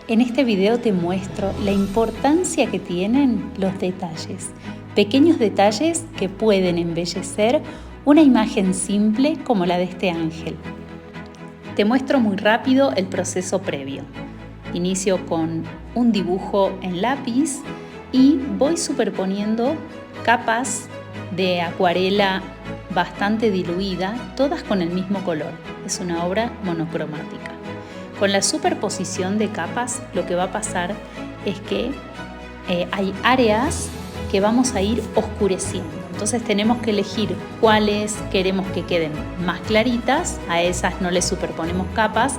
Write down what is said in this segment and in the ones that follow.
En este video te muestro la importancia que tienen los detalles, pequeños detalles que pueden embellecer una imagen simple como la de este ángel. Te muestro muy rápido el proceso previo. Inicio con un dibujo en lápiz y voy superponiendo capas de acuarela bastante diluida, todas con el mismo color. Es una obra monocromática. Con la superposición de capas lo que va a pasar es que hay áreas que vamos a ir oscureciendo. Entonces tenemos que elegir cuáles queremos que queden más claritas, a esas no les superponemos capas,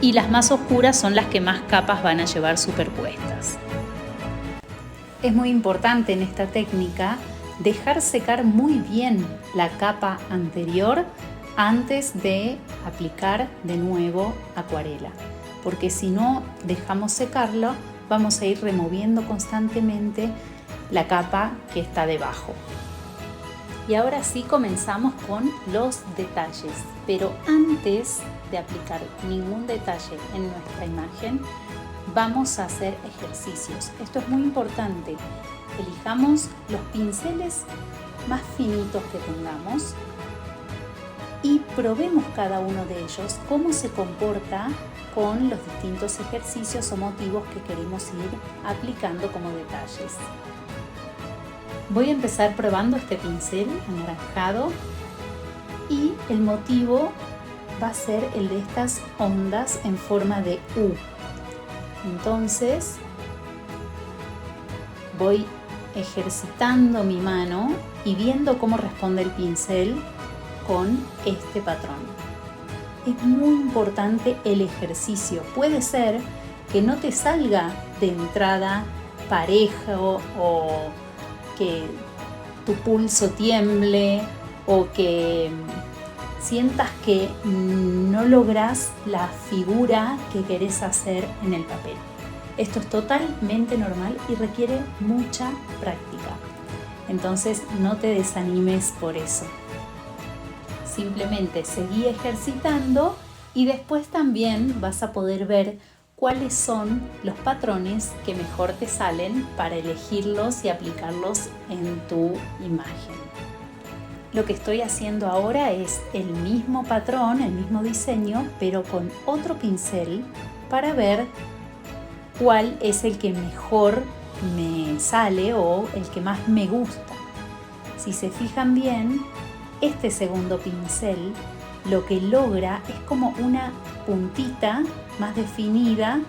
y las más oscuras son las que más capas van a llevar superpuestas. Es muy importante en esta técnica dejar secar muy bien la capa anterior antes de aplicar de nuevo acuarela, porque si no dejamos secarlo vamos a ir removiendo constantemente la capa que está debajo. Y ahora sí comenzamos con los detalles, pero antes de aplicar ningún detalle en nuestra imagen vamos a hacer ejercicios. Esto es muy importante. Elijamos los pinceles más finitos que tengamos y probemos cada uno de ellos cómo se comporta con los distintos ejercicios o motivos que queremos ir aplicando como detalles. Voy a empezar probando este pincel anaranjado y el motivo va a ser el de estas ondas en forma de U. Entonces voy ejercitando mi mano y viendo cómo responde el pincel con este patrón. Es muy importante el ejercicio. Puede ser que no te salga de entrada parejo o que tu pulso tiemble o que sientas que no logras la figura que querés hacer en el papel. Esto es totalmente normal y requiere mucha práctica. Entonces no te desanimes por eso. Simplemente seguí ejercitando y después también vas a poder ver cuáles son los patrones que mejor te salen para elegirlos y aplicarlos en tu imagen. Lo que estoy haciendo ahora es el mismo patrón, el mismo diseño, pero con otro pincel para ver cuál es el que mejor me sale o el que más me gusta. Si se fijan bien, este segundo pincel lo que logra es como una puntita más definida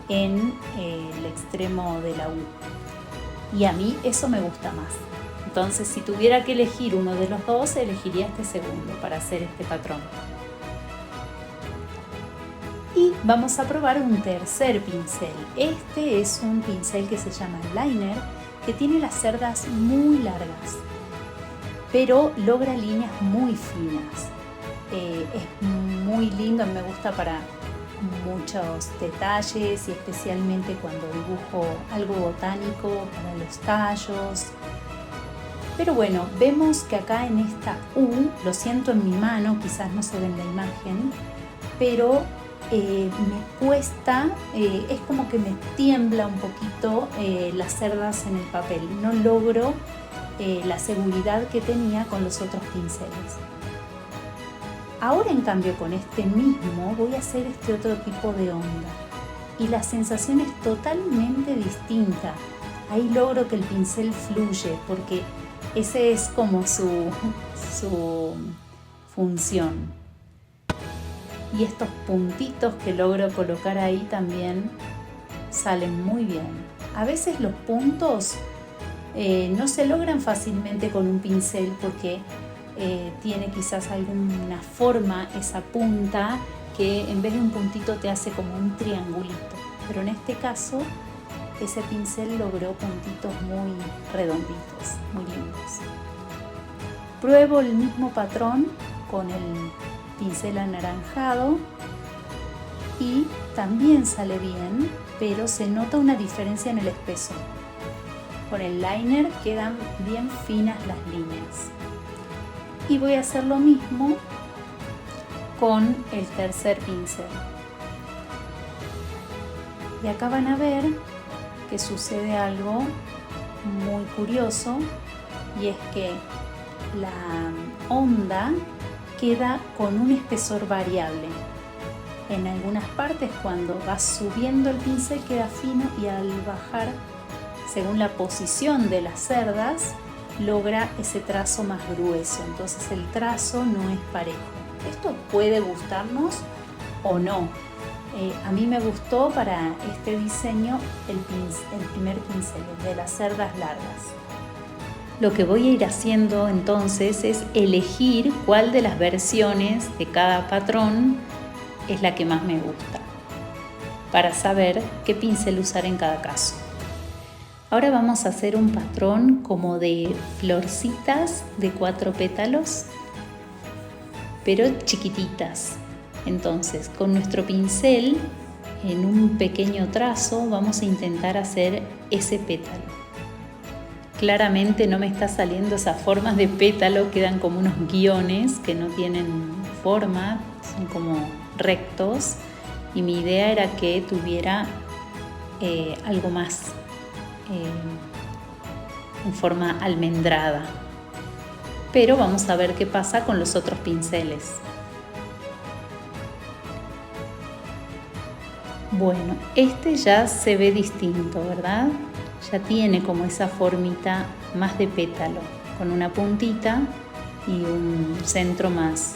en el extremo de la U. Y a mí eso me gusta más. Entonces, si tuviera que elegir uno de los dos, elegiría este segundo para hacer este patrón. Y vamos a probar un tercer pincel. Este es un pincel que se llama liner, que tiene las cerdas muy largas, pero logra líneas muy finas. Es muy lindo, me gusta para muchos detalles y especialmente cuando dibujo algo botánico para los tallos. Pero bueno, vemos que acá en esta U, lo siento en mi mano, quizás no se ve en la imagen, pero me cuesta, es como que me tiembla un poquito las cerdas en el papel. No logro la seguridad que tenía con los otros pinceles. Ahora en cambio con este mismo voy a hacer este otro tipo de onda y la sensación es totalmente distinta. Ahí logro que el pincel fluye porque ese es como su función. Y estos puntitos que logro colocar ahí también salen muy bien. A veces los puntos no se logran fácilmente con un pincel porque tiene quizás alguna forma esa punta que en vez de un puntito te hace como un triangulito. Pero en este caso ese pincel logró puntitos muy redonditos, muy lindos. Pruebo el mismo patrón con el pincel anaranjado y también sale bien, pero se nota una diferencia en el espesor. Con el liner quedan bien finas las líneas. Y voy a hacer lo mismo con el tercer pincel. Y acá van a ver que sucede algo muy curioso, y es que la onda queda con un espesor variable. En algunas partes, cuando vas subiendo el pincel, queda fino, y al bajar, según la posición de las cerdas, logra ese trazo más grueso. Entonces el trazo no es parejo. Esto puede gustarnos o no. A mí me gustó para este diseño el primer pincel, el de las cerdas largas. Lo que voy a ir haciendo entonces es elegir cuál de las versiones de cada patrón es la que más me gusta, para saber qué pincel usar en cada caso. Ahora vamos a hacer un patrón como de florcitas de 4 pétalos, pero chiquititas. Entonces, con nuestro pincel, en un pequeño trazo, vamos a intentar hacer ese pétalo. Claramente no me está saliendo esas formas de pétalo, quedan como unos guiones que no tienen forma, son como rectos, y mi idea era que tuviera algo más en forma almendrada. Pero vamos a ver qué pasa con los otros pinceles. Bueno, este ya se ve distinto, ¿verdad? Ya tiene como esa formita más de pétalo, con una puntita y un centro más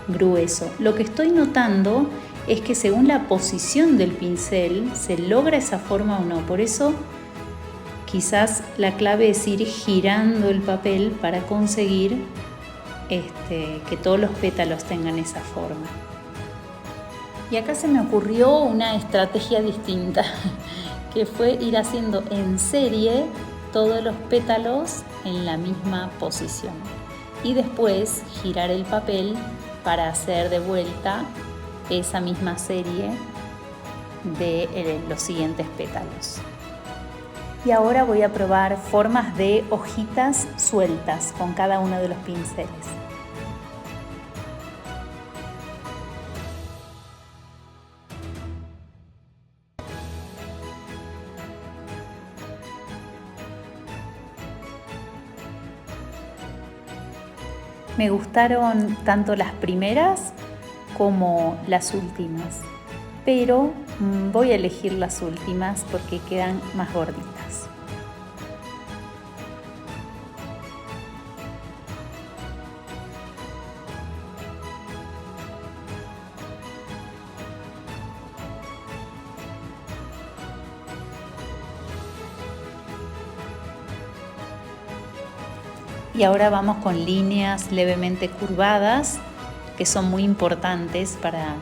grueso. Lo que estoy notando es que según la posición del pincel se logra esa forma o no. Por eso quizás la clave es ir girando el papel para conseguir que todos los pétalos tengan esa forma. Y acá se me ocurrió una estrategia distinta, que fue ir haciendo en serie todos los pétalos en la misma posición y después girar el papel para hacer de vuelta esa misma serie de los siguientes pétalos. Y ahora voy a probar formas de hojitas sueltas con cada uno de los pinceles. Me gustaron tanto las primeras como las últimas, pero voy a elegir las últimas porque quedan más gorditas. Y ahora vamos con líneas levemente curvadas, que son muy importantes para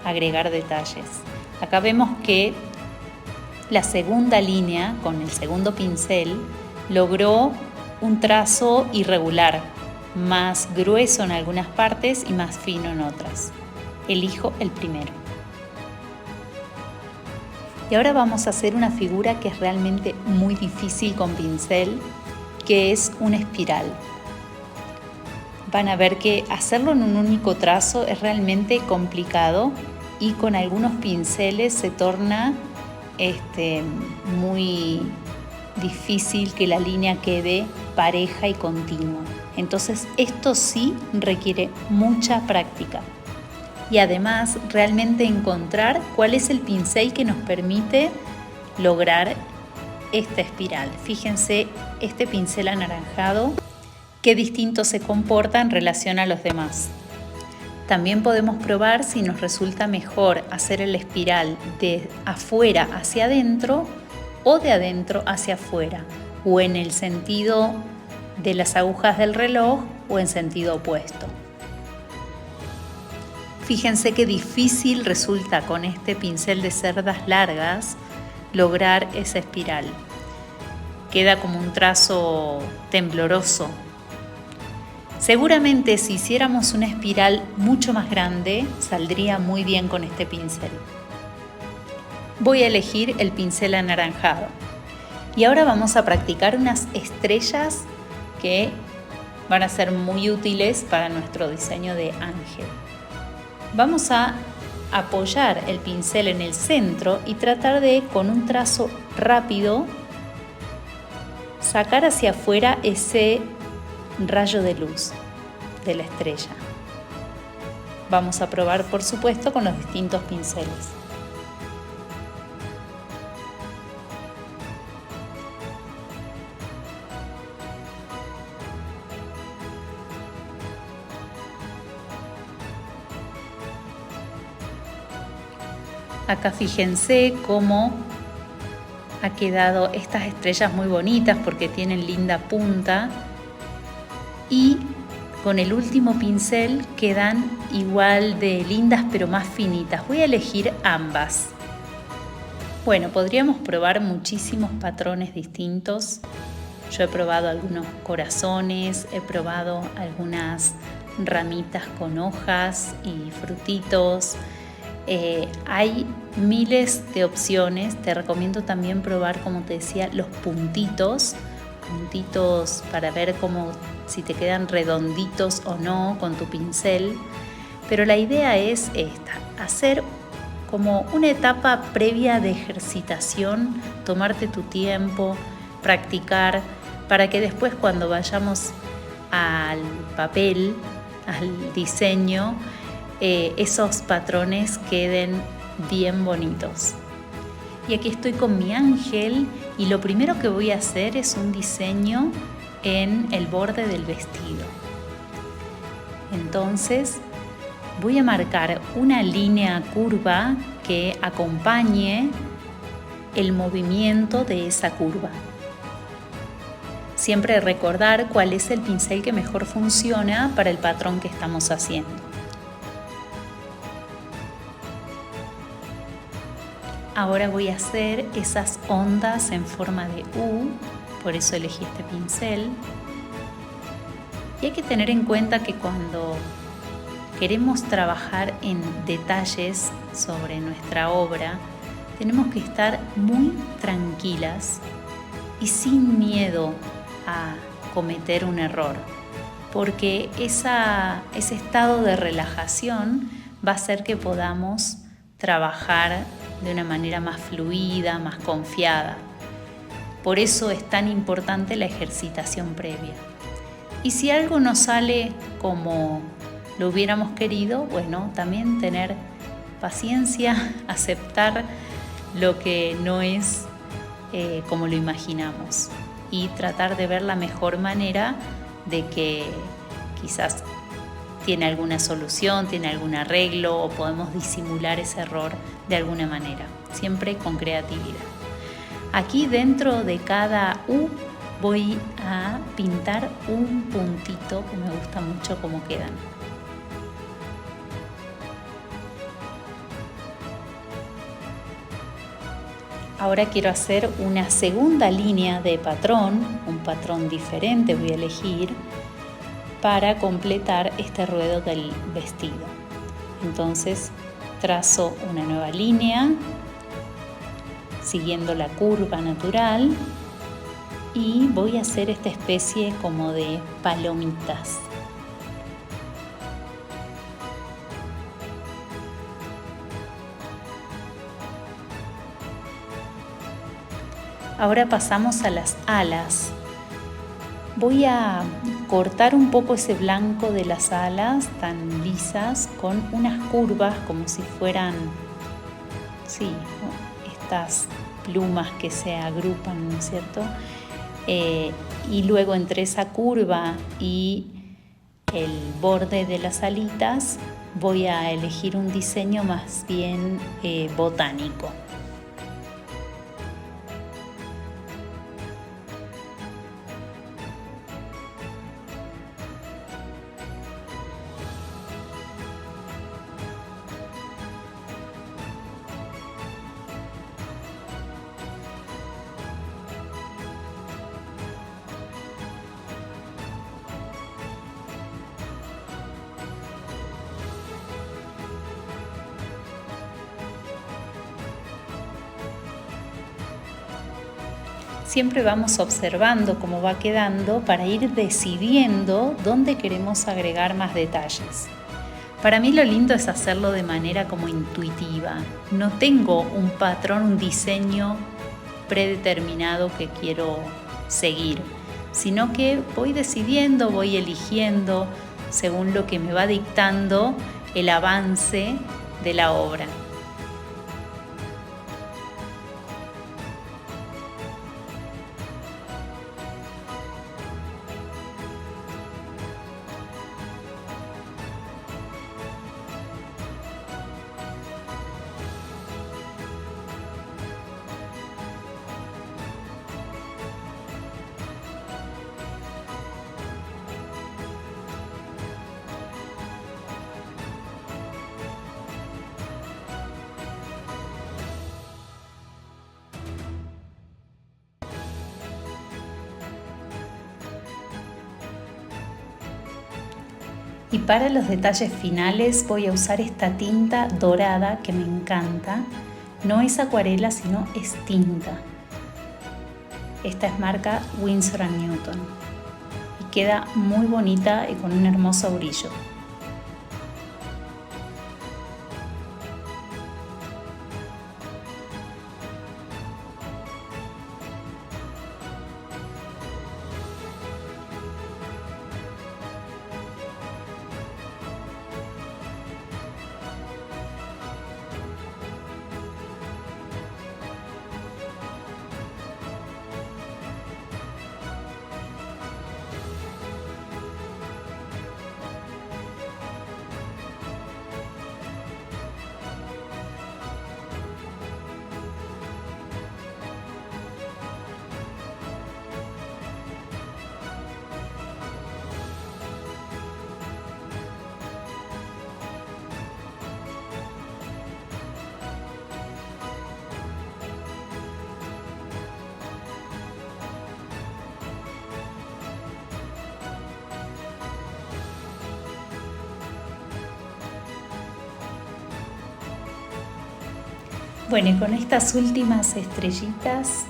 agregar detalles. Acá vemos que la segunda línea, con el segundo pincel, logró un trazo irregular, más grueso en algunas partes y más fino en otras. Elijo el primero. Y ahora vamos a hacer una figura que es realmente muy difícil con pincel, que es una espiral. Van a ver que hacerlo en un único trazo es realmente complicado y con algunos pinceles se torna muy difícil que la línea quede pareja y continua. Entonces esto sí requiere mucha práctica y además realmente encontrar cuál es el pincel que nos permite lograr esta espiral. Fíjense este pincel anaranjado, qué distinto se comporta en relación a los demás. También podemos probar si nos resulta mejor hacer el espiral de afuera hacia adentro o de adentro hacia afuera, o en el sentido de las agujas del reloj o en sentido opuesto. Fíjense qué difícil resulta con este pincel de cerdas largas lograr esa espiral. Queda como un trazo tembloroso. Seguramente si hiciéramos una espiral mucho más grande, saldría muy bien con este pincel. Voy a elegir el pincel anaranjado. Y ahora vamos a practicar unas estrellas que van a ser muy útiles para nuestro diseño de ángel. Vamos a apoyar el pincel en el centro y tratar de, con un trazo rápido, sacar hacia afuera ese rayo de luz de la estrella. Vamos a probar, por supuesto, con los distintos pinceles. Acá fíjense cómo ha quedado estas estrellas muy bonitas porque tienen linda punta y con el último pincel quedan igual de lindas pero más finitas. Voy a elegir ambas. Bueno, podríamos probar muchísimos patrones distintos. Yo he probado algunos corazones, he probado algunas ramitas con hojas y frutitos. Hay miles de opciones. Te recomiendo también probar, como te decía, los puntitos para ver si te quedan redonditos o no con tu pincel. Pero la idea es esta: hacer como una etapa previa de ejercitación, tomarte tu tiempo, practicar, para que después, cuando vayamos al papel, al diseño, esos patrones queden bien bonitos. Y aquí estoy con mi ángel y lo primero que voy a hacer es un diseño en el borde del vestido. Entonces voy a marcar una línea curva que acompañe el movimiento de esa curva. Siempre recordar cuál es el pincel que mejor funciona para el patrón que estamos haciendo. Ahora voy a hacer esas ondas en forma de U, por eso elegí este pincel. Y hay que tener en cuenta que cuando queremos trabajar en detalles sobre nuestra obra, tenemos que estar muy tranquilas y sin miedo a cometer un error, porque ese estado de relajación va a hacer que podamos trabajar de una manera más fluida, más confiada. Por eso es tan importante la ejercitación previa. Y si algo no sale como lo hubiéramos querido, bueno, también tener paciencia, aceptar lo que no es como lo imaginamos y tratar de ver la mejor manera de que quizás tiene alguna solución, tiene algún arreglo o podemos disimular ese error de alguna manera, siempre con creatividad. Aquí dentro de cada U voy a pintar un puntito que me gusta mucho cómo quedan. Ahora quiero hacer una segunda línea de patrón, un patrón diferente voy a elegir para completar este ruedo del vestido. Entonces trazo una nueva línea siguiendo la curva natural y voy a hacer esta especie como de palomitas. Ahora pasamos a las alas. Voy a cortar un poco ese blanco de las alas tan lisas con unas curvas como si fueran, estas plumas que se agrupan, ¿no es cierto? Y luego entre esa curva y el borde de las alitas voy a elegir un diseño más bien botánico. Siempre vamos observando cómo va quedando para ir decidiendo dónde queremos agregar más detalles. Para mí lo lindo es hacerlo de manera como intuitiva. No tengo un patrón, un diseño predeterminado que quiero seguir, sino que voy decidiendo, voy eligiendo según lo que me va dictando el avance de la obra. Y para los detalles finales voy a usar esta tinta dorada que me encanta. No es acuarela, sino es tinta. Esta es marca Winsor & Newton y queda muy bonita y con un hermoso brillo. Bueno, y con estas últimas estrellitas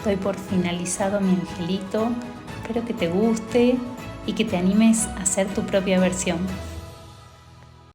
doy por finalizado mi angelito. Espero que te guste y que te animes a hacer tu propia versión.